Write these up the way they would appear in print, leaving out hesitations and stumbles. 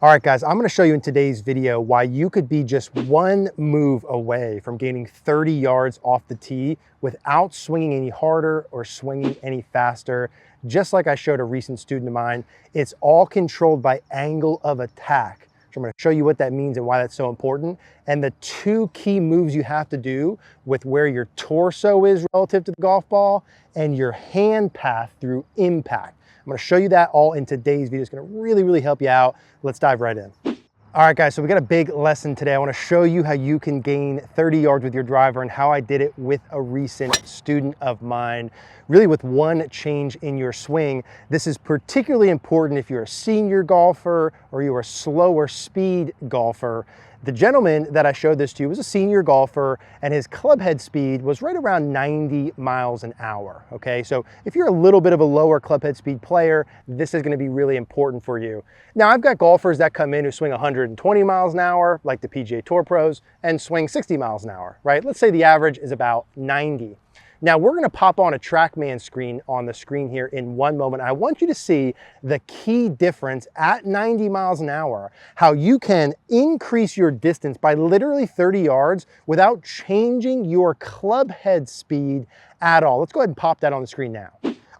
All right, guys, I'm going to show you in today's video why you could be just one move away from gaining 30 yards off the tee without swinging any harder or swinging any faster. Just like I showed a recent student of mine, it's all controlled by angle of attack. So I'm going to show you what that means and why that's so important. And the two key moves you have to do with where your torso is relative to the golf ball and your hand path through impact. I'm going to show you that all in today's video. It's going to really help you out. Let's dive right in. All right, guys, so we got a big lesson today. I want to show you how you can gain 30 yards with your driver and how I did it with a recent student of mine, really with one change in your swing. This is particularly important if you're a senior golfer or you're a slower speed golfer. The gentleman that I showed this to was a senior golfer and his club head speed was right around 90 miles an hour, okay? So if you're a little bit of a lower club head speed player, this is gonna be really important for you. Now, I've got golfers that come in who swing 120 miles an hour, like the PGA Tour pros, and swing 60 miles an hour, right? Let's say the average is about 90. Now we're gonna pop on a Trackman screen on the screen here in one moment. I want you to see the key difference at 90 miles an hour, how you can increase your distance by literally 30 yards without changing your club head speed at all. Let's go ahead and pop that on the screen now.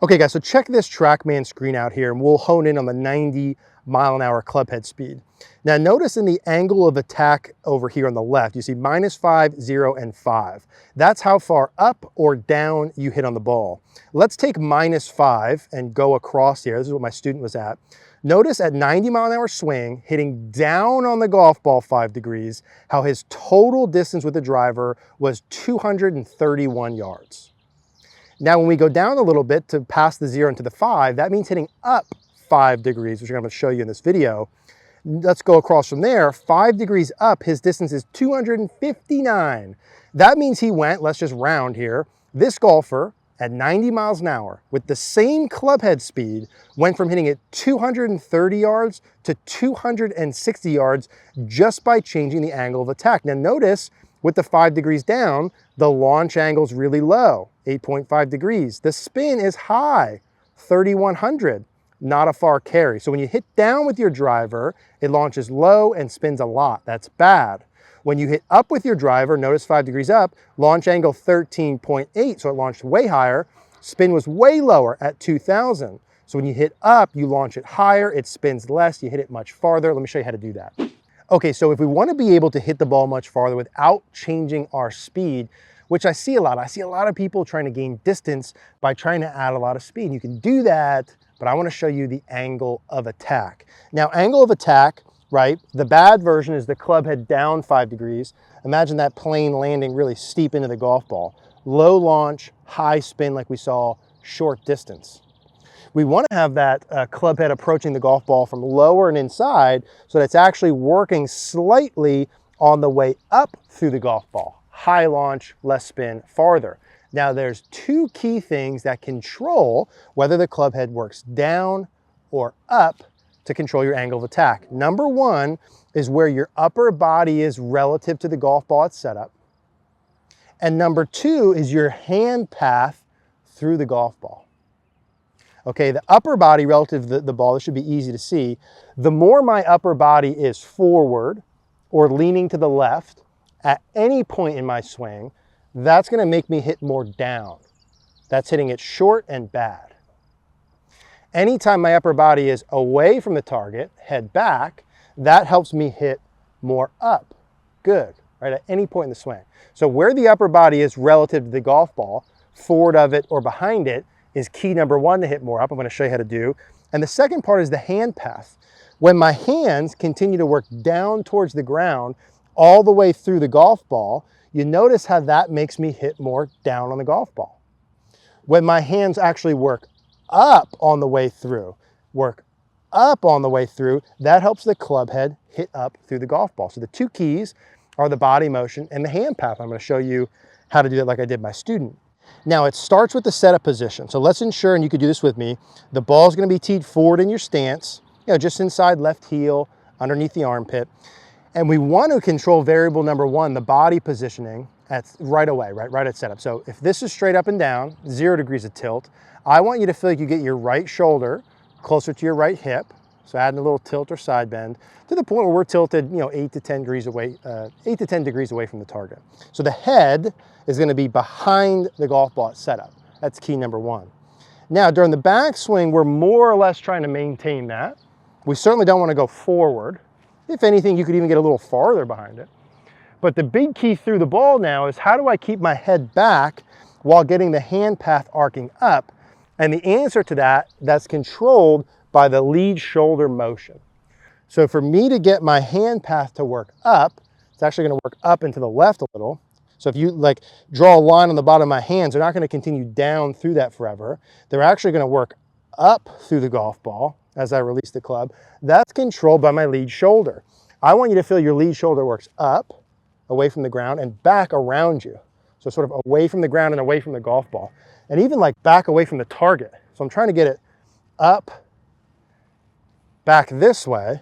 Okay guys, so check this Trackman screen out here and we'll hone in on the 90 mile an hour club head speed. Now notice in the angle of attack over here on the left, you see -5, 0, and 5. That's how far up or down you hit on the ball. Let's take -5 and go across here. This is what my student was at. Notice at 90 mile an hour swing, hitting down on the golf ball 5 degrees, how his total distance with the driver was 231 yards. Now when we go down a little bit to past the 0 into the 5, that means hitting up 5 degrees, which I'm going to show you in this video. Let's go across from there. 5 degrees up, his distance is 259. That means he went, let's just round here, this golfer at 90 miles an hour with the same club head speed went from hitting it 230 yards to 260 yards just by changing the angle of attack. Now notice with the 5 degrees down, the launch angle is really low, 8.5 degrees. The spin is high, 3,100. Not a far carry. So when you hit down with your driver, it launches low and spins a lot. That's bad. When you hit up with your driver, notice 5 degrees up, launch angle 13.8, so it launched way higher. Spin was way lower at 2,000. So when you hit up, you launch it higher, it spins less, you hit it much farther. Let me show you how to do that. Okay, so if we want to be able to hit the ball much farther without changing our speed, which I see a lot of people trying to gain distance by trying to add a lot of speed. You can do that, but I want to show you the angle of attack. Now, angle of attack, right? The bad version is the club head down 5 degrees. Imagine that plane landing really steep into the golf ball. Low launch, high spin like we saw, short distance. We want to have that club head approaching the golf ball from lower and inside so that it's actually working slightly on the way up through the golf ball. High launch, less spin, farther. Now there's two key things that control whether the club head works down or up to control your angle of attack. Number one is where your upper body is relative to the golf ball at setup. And number two is your hand path through the golf ball. Okay, the upper body relative to the ball, this should be easy to see. The more my upper body is forward or leaning to the left at any point in my swing, that's gonna make me hit more down. That's hitting it short and bad. Anytime my upper body is away from the target, head back, that helps me hit more up. Good, right, at any point in the swing. So where the upper body is relative to the golf ball, forward of it or behind it, is key number one to hit more up. I'm gonna show you how to do. And the second part is the hand path. When my hands continue to work down towards the ground all the way through the golf ball, you notice how that makes me hit more down on the golf ball. When my hands actually work up on the way through, that helps the club head hit up through the golf ball. So the two keys are the body motion and the hand path. I'm gonna show you how to do that like I did my student. Now it starts with the setup position. So let's ensure, and you could do this with me, the ball is gonna be teed forward in your stance, just inside left heel, underneath the armpit. And we want to control variable number one, the body positioning, right away, right at setup. So if this is straight up and down, 0 degrees of tilt, I want you to feel like you get your right shoulder closer to your right hip, So adding a little tilt or side bend to the point where we're tilted, 8 to 10 degrees away, 8 to 10 degrees away from the target. So the head is going to be behind the golf ball at setup. That's key number one. Now during the backswing, we're more or less trying to maintain that. We certainly don't want to go forward. If anything, you could even get a little farther behind it. But the big key through the ball now is how do I keep my head back while getting the hand path arcing up? And the answer to that's controlled by the lead shoulder motion. So for me to get my hand path to work up, it's actually going to work up and to the left a little. So if you draw a line on the bottom of my hands, they're not going to continue down through that forever. They're actually going to work up through the golf ball as I release the club. That's controlled by my lead shoulder. I want you to feel your lead shoulder works up, away from the ground, and back around you. So sort of away from the ground and away from the golf ball. And even back away from the target. So I'm trying to get it up, back this way,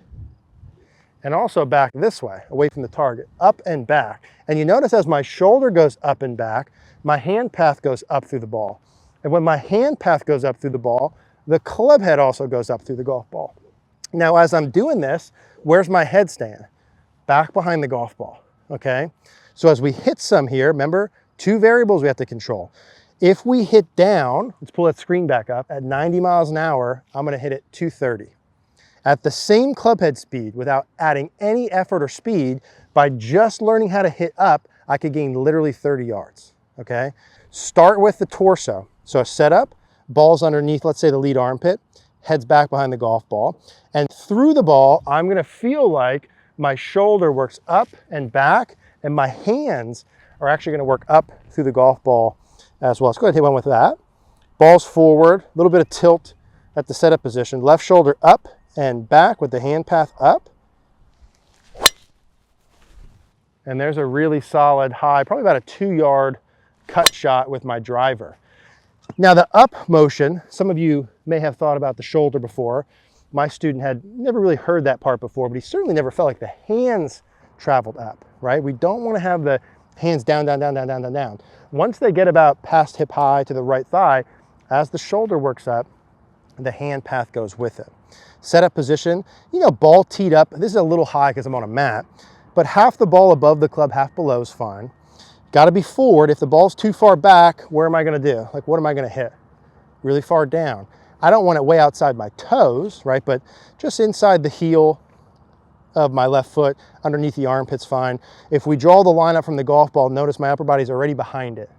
and also back this way, away from the target, up and back. And you notice as my shoulder goes up and back, my hand path goes up through the ball. And when my hand path goes up through the ball, the club head also goes up through the golf ball. Now, as I'm doing this, where's my head stand? Back behind the golf ball, okay? So as we hit some here, remember, two variables we have to control. If we hit down, let's pull that screen back up, at 90 miles an hour, I'm gonna hit it 230. At the same club head speed, without adding any effort or speed, by just learning how to hit up, I could gain literally 30 yards, okay? Start with the torso. So a setup, ball's underneath, let's say the lead armpit, head's back behind the golf ball. And through the ball, I'm gonna feel like my shoulder works up and back, and my hands are actually gonna work up through the golf ball as well. Let's go ahead and hit one with that. Ball's forward, a little bit of tilt at the setup position. Left shoulder up and back with the hand path up. And there's a really solid high, probably about a 2-yard cut shot with my driver. Now the up motion, some of you may have thought about the shoulder before. My student had never really heard that part before, but he certainly never felt like the hands traveled up, right? We don't want to have the hands down, down, down, down, down, down, down. Once they get about past hip high to the right thigh, as the shoulder works up, the hand path goes with it. Setup position, ball teed up. This is a little high because I'm on a mat, but half the ball above the club, half below is fine. Got to be forward. If the ball's too far back, where am I going to do? What am I going to hit? Really far down. I don't want it way outside my toes, right? But just inside the heel of my left foot, underneath the armpit's fine. If we draw the line up from the golf ball, notice my upper body's already behind it,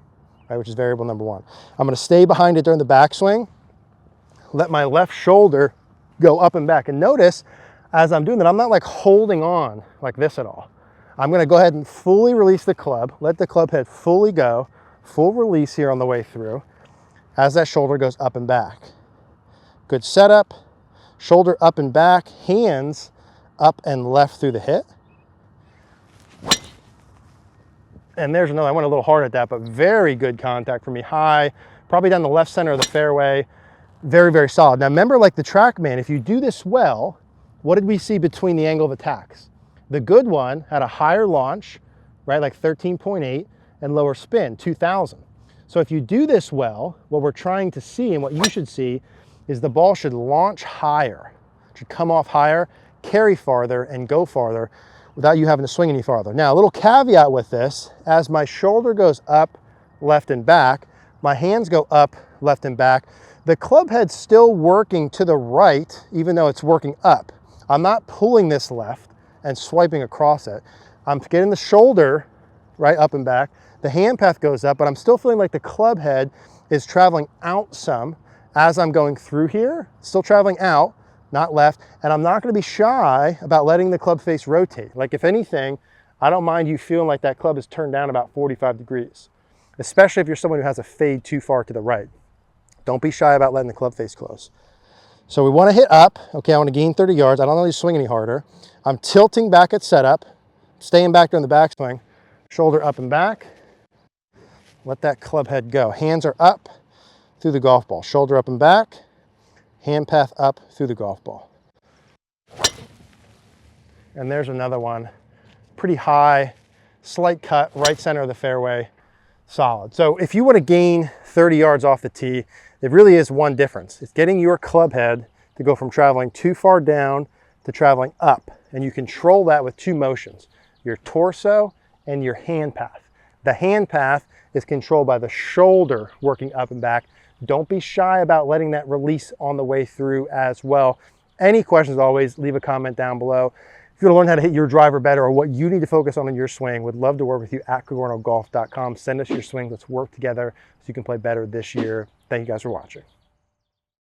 right? Which is variable number one. I'm going to stay behind it during the backswing. Let my left shoulder go up and back. And notice, as I'm doing that, I'm not holding on like this at all. I'm going to go ahead and fully release the club, let the club head fully go, full release here on the way through, as that shoulder goes up and back. Good setup, shoulder up and back, hands up and left through the hit. And there's another, I went a little hard at that, but very good contact for me, high, probably down the left center of the fairway. Very, very solid. Now remember, like the Trackman, if you do this well, what did we see between the angle of attacks? The good one had a higher launch, right, like 13.8, and lower spin, 2000. So if you do this well, what we're trying to see and what you should see is the ball should launch higher, should come off higher, carry farther, and go farther without you having to swing any farther. Now, a little caveat with this, as my shoulder goes up, left and back, my hands go up, left and back, the club head's still working to the right, even though it's working up. I'm not pulling this left and swiping across it. I'm getting the shoulder right up and back. The hand path goes up, but I'm still feeling like the club head is traveling out some as I'm going through here, still traveling out, not left. And I'm not gonna be shy about letting the club face rotate. Like if anything, I don't mind you feeling like that club is turned down about 45 degrees, especially if you're someone who has a fade too far to the right. Don't be shy about letting the club face close. So we want to hit up. Okay, I want to gain 30 yards. I don't need to swing any harder. I'm tilting back at setup, staying back during the backswing, shoulder up and back. Let that club head go. Hands are up through the golf ball. Shoulder up and back, hand path up through the golf ball. And there's another one. Pretty high, slight cut, right center of the fairway, solid. So if you want to gain 30 yards off the tee, it really is one difference. It's getting your club head to go from traveling too far down to traveling up. And you control that with two motions, your torso and your hand path. The hand path is controlled by the shoulder working up and back. Don't be shy about letting that release on the way through as well. Any questions, always leave a comment down below. If you want to learn how to hit your driver better or what you need to focus on in your swing, would love to work with you at cogornogolf.com. Send us your swing. Let's work together so you can play better this year. Thank you guys for watching.